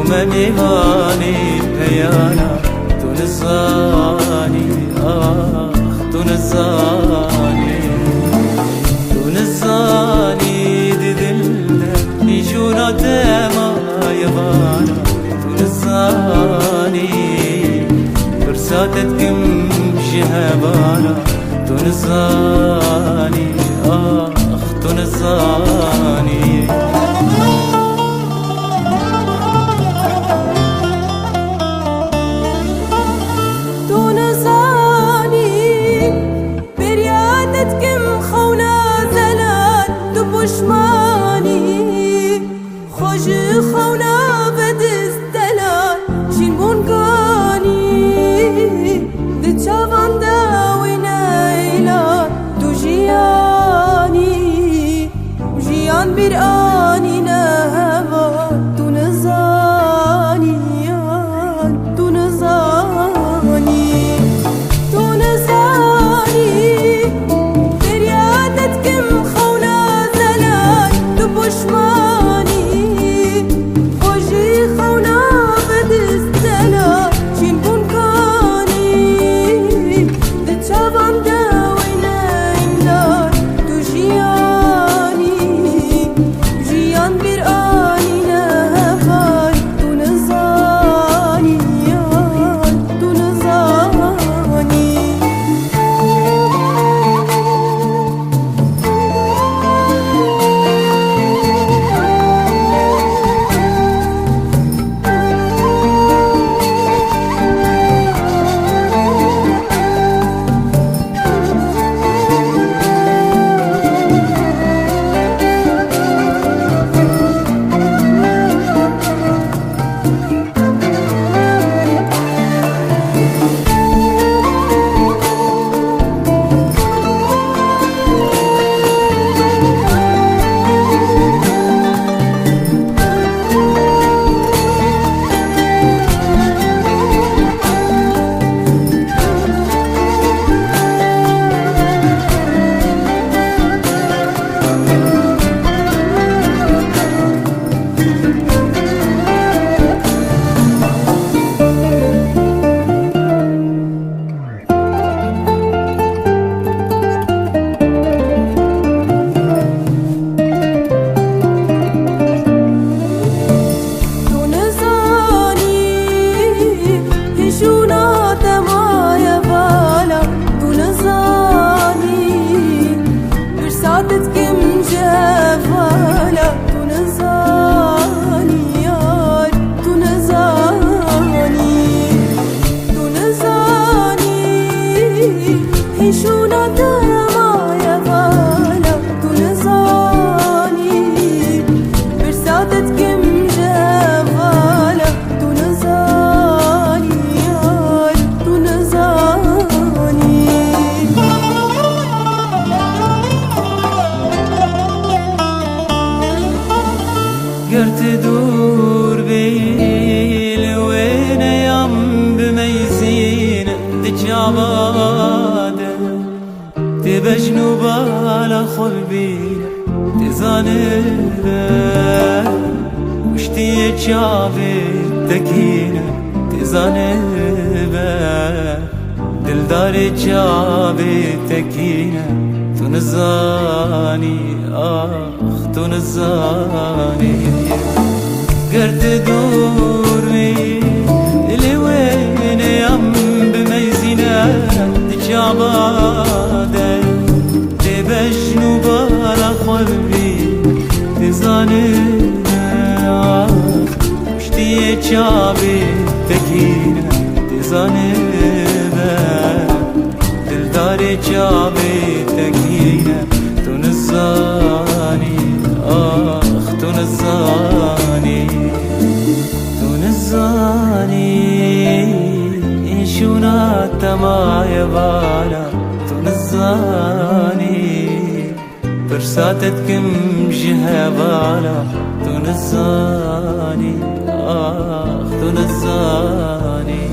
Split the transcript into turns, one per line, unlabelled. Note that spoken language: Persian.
منيهاني هيانا تونساني تونساني تونساني ددلنا يجونا تما يبانا تونساني برساتتكم جهبانا تونساني تونساني
پشمانی خوش خونا بدست دلال جین بونگانی ده چاوان داوی نیلان دو جیانی جیان بیر آنی نهوا تو نزانی تو نزانی تو نزانی بریادت کم پشمانی خوشی خونا بدست دلا چین بونکانی ده چاوان داوی نیلان تو جیانی جیان بیر آنی نهوان تو نزانی تو نزانی شونا تما يا بالا تونزاني برساتت كم جوالا تونزاني تونزاني
قرت دور بيل وين يم بميزين تجابا تبجنو بالا خلبي تزانبه وشتي جابي تكينه تزانبه دلداري جابي تكينه تنزاني تنزاني قرت دوري اللي وين يم بميزينه تجاباده تبجنو بالا خلبي تزانبه وشتي جابي تكينه تزانبه دلداري جابي تكينه تنزاني تنزاني تنزاني شونا تما يبالا تنزاني برساتتكم جهبالا تنزاني تنزاني